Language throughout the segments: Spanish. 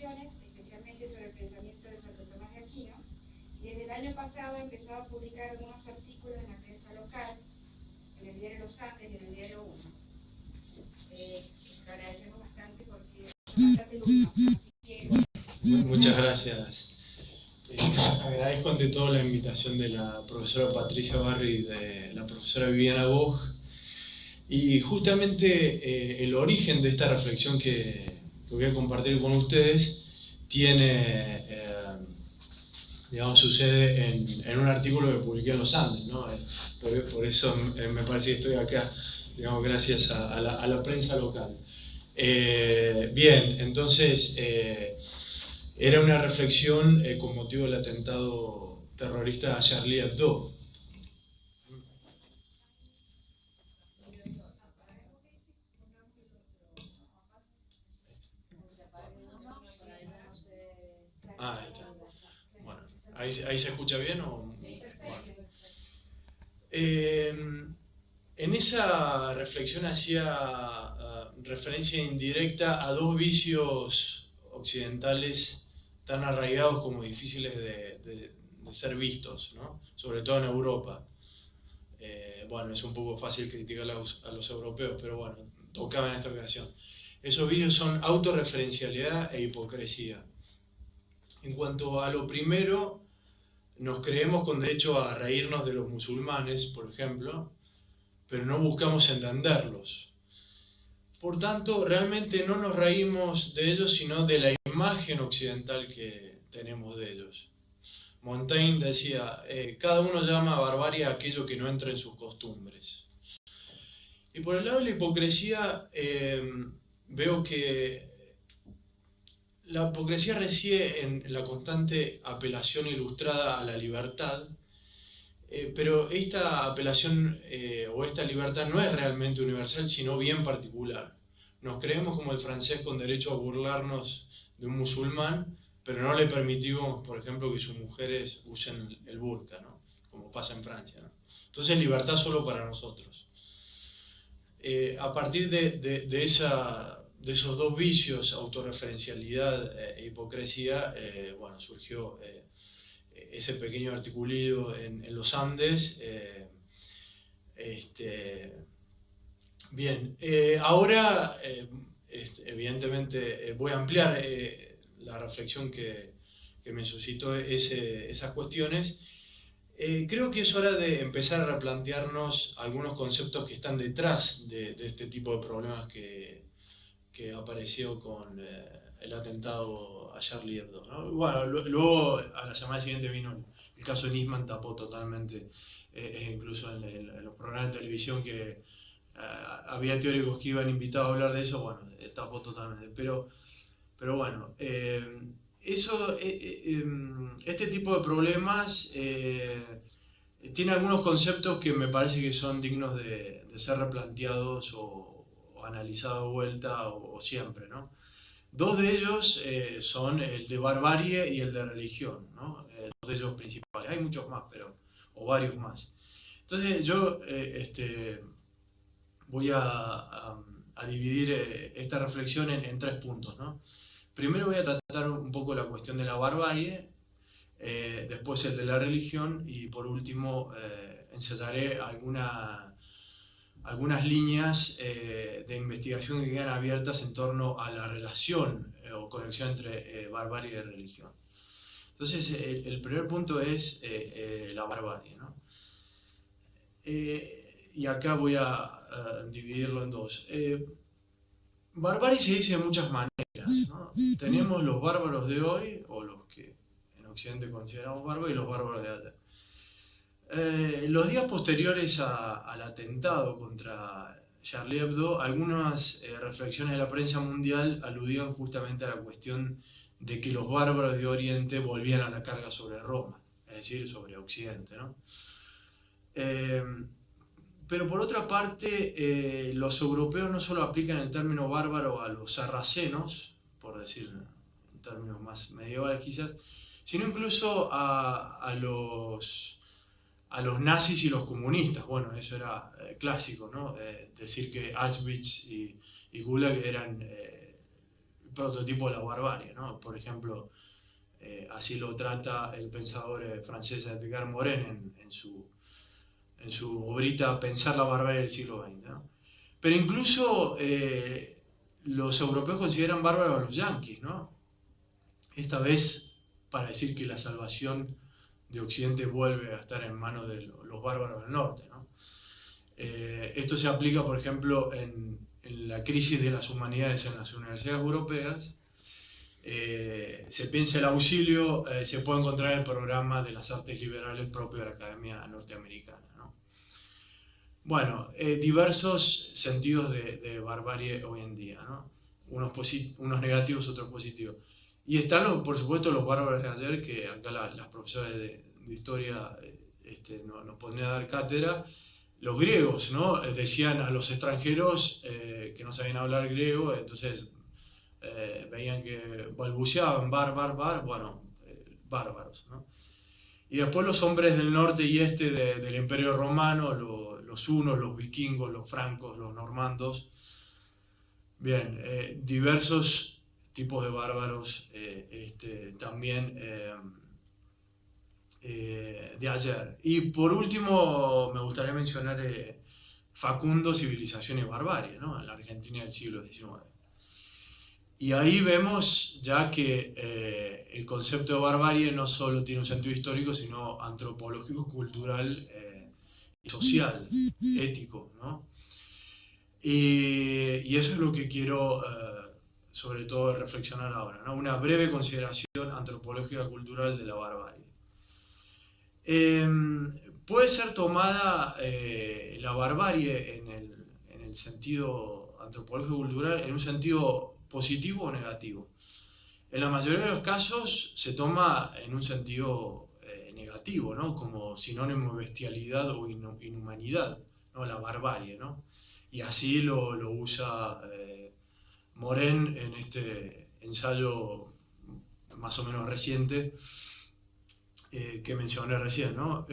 publicaciones, especialmente sobre el pensamiento de Santo Tomás de Aquino. Desde el año pasado he empezado a publicar algunos artículos en la prensa local, en el diario Los Andes y en el diario 1. Pues lo agradecemos bastante porque son bastante luminosos. Así que... Muchas gracias. Agradezco ante todo la invitación de la profesora Patricia Barry y de la profesora Viviana Boj. Y justamente el origen de esta reflexión que voy a compartir con ustedes tiene, digamos, sucede en un artículo que publiqué en Los Andes, ¿no? Por eso me parece que estoy acá, digamos, gracias a la prensa local. Bien, entonces era una reflexión con motivo del atentado terrorista a Charlie Hebdo. Ahí está. Bueno, ¿ahí se escucha bien o...? Bueno. En esa reflexión hacía referencia indirecta a dos vicios occidentales tan arraigados como difíciles de ser vistos, ¿no? Sobre todo en Europa. Bueno, es un poco fácil criticar a los europeos, pero bueno, tocaba en esta ocasión. Esos vicios son autorreferencialidad e hipocresía. En cuanto a lo primero, nos creemos con derecho a reírnos de los musulmanes, por ejemplo, pero no buscamos entenderlos. Por tanto, realmente no nos reímos de ellos, sino de la imagen occidental que tenemos de ellos. Montaigne decía, cada uno llama barbarie a aquello que no entra en sus costumbres. Y por el lado de la hipocresía, veo que la hipocresía reside en la constante apelación ilustrada a la libertad, pero esta apelación o esta libertad no es realmente universal, sino bien particular. Nos creemos como el francés con derecho a burlarnos de un musulmán, pero no le permitimos, por ejemplo, que sus mujeres usen el burka, ¿no? Como pasa en Francia, ¿no? Entonces, libertad solo para nosotros. A partir de esos dos vicios, autorreferencialidad e hipocresía, bueno, surgió ese pequeño articulillo en los Andes. Bien, ahora evidentemente voy a ampliar la reflexión que me suscitó esas cuestiones. Creo que es hora de empezar a replantearnos algunos conceptos que están detrás de este tipo de problemas que apareció con el atentado a Charlie Hebdo, ¿no? Bueno, luego a la semana siguiente vino el caso de Nisman, tapó totalmente, incluso en los programas de televisión que había teóricos que iban invitados a hablar de eso, bueno, tapó totalmente. Pero bueno, este tipo de problemas tiene algunos conceptos que me parece que son dignos de ser replanteados o analizados de vuelta o siempre, ¿no? Dos de ellos son el de barbarie y el de religión, ¿no? Dos de ellos principales. Hay muchos más, o varios más. Entonces yo voy a dividir esta reflexión en tres puntos, ¿no? Primero voy a tratar un poco la cuestión de la barbarie, después el de la religión y por último ensayaré algunas líneas de investigación que quedan abiertas en torno a la relación o conexión entre barbarie y religión. Entonces el primer punto es la barbarie, ¿no? Y acá voy a dividirlo en dos. Barbarie se dice de muchas maneras, ¿no? Tenemos los bárbaros de hoy, o los que en Occidente consideramos bárbaros, y los bárbaros de ayer. Los días posteriores al atentado contra Charlie Hebdo, algunas reflexiones de la prensa mundial aludían justamente a la cuestión de que los bárbaros de Oriente volvían a la carga sobre Roma, es decir, sobre Occidente, ¿no? Pero por otra parte, los europeos no solo aplican el término bárbaro a los sarracenos, por decir en términos más medievales quizás, sino incluso a los nazis y los comunistas. Bueno, eso era clásico, ¿no? Decir que Auschwitz y Gulag eran prototipo de la barbarie, ¿no? Por ejemplo, así lo trata el pensador francés Edgar Morin en su obrita Pensar la barbarie del siglo XX, ¿no? Pero incluso los europeos consideran bárbaros a los yanquis, ¿no? Esta vez para decir que la salvación de Occidente vuelve a estar en manos de los bárbaros del norte, ¿no? Esto se aplica, por ejemplo, en la crisis de las humanidades en las universidades europeas. Se piensa el auxilio, se puede encontrar en el programa de las artes liberales propio de la Academia Norteamericana, ¿no? Bueno, diversos sentidos de barbarie hoy en día, ¿no? Unos negativos, otros positivos. Y están, por supuesto, los bárbaros de ayer, que acá las profesoras de historia nos ponían a dar cátedra. Los griegos, ¿no? Decían a los extranjeros que no sabían hablar griego, entonces veían que balbuceaban, bueno, bárbaros, ¿no? Y después los hombres del norte y este del Imperio Romano, los hunos, los vikingos, los francos, los normandos. Bien, diversos tipos de bárbaros también de ayer. Y por último, me gustaría mencionar Facundo, Civilización y Barbarie, ¿no? En la Argentina del siglo XIX. Y ahí vemos ya que el concepto de barbarie no solo tiene un sentido histórico, sino antropológico, cultural y social, ético, ¿no? Y eso es lo que quiero sobre todo reflexionar ahora, ¿no? Una breve consideración antropológica cultural de la barbarie. Puede ser tomada la barbarie en el sentido antropológico cultural en un sentido positivo o negativo. En la mayoría de los casos se toma en un sentido negativo, ¿no? Como sinónimo de bestialidad o inhumanidad, ¿no? La barbarie, ¿no? Y así lo usa Morin en este ensayo más o menos reciente que mencioné recién, ¿no?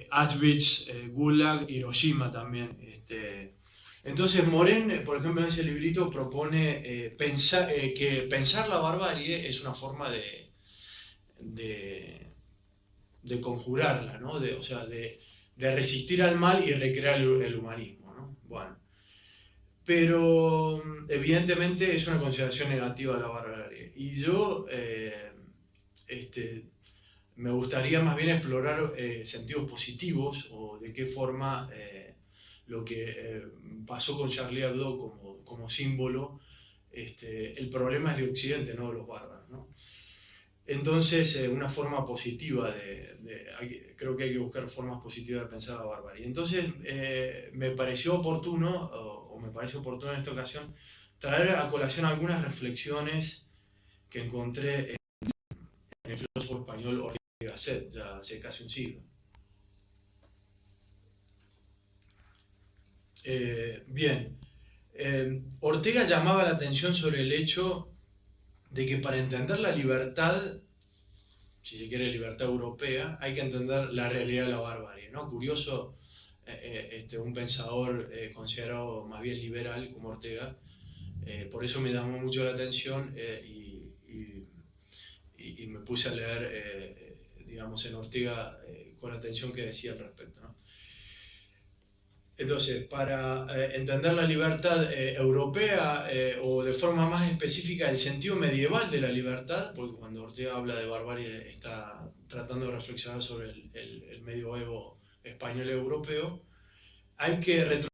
Auschwitz, Gulag, Hiroshima también. Entonces Morin, por ejemplo, en ese librito propone que pensar la barbarie es una forma de conjurarla, ¿no? O sea, de resistir al mal y recrear el humanismo, ¿no? Bueno, pero evidentemente es una consideración negativa de la barbarie. Y yo me gustaría más bien explorar sentidos positivos o de qué forma lo que pasó con Charlie Hebdo como símbolo, el problema es de Occidente, no de los bárbaros, ¿no? Entonces, una forma positiva creo que hay que buscar formas positivas de pensar la barbarie. Entonces, me pareció oportuno, o me parece oportuno en esta ocasión, traer a colación algunas reflexiones que encontré en el filósofo español Ortega y Gasset, ya hace casi un siglo. Bien, Ortega llamaba la atención sobre el hecho de que para entender la libertad, si se quiere libertad europea, hay que entender la realidad de la barbarie, ¿no? Curioso, un pensador considerado más bien liberal como Ortega, por eso me llamó mucho la atención y me puse a leer, digamos, en Ortega con la atención que decía al respecto, ¿no? Entonces, para entender la libertad europea o de forma más específica el sentido medieval de la libertad, porque cuando Ortega habla de barbarie está tratando de reflexionar sobre el medioevo español y europeo, hay que retroceder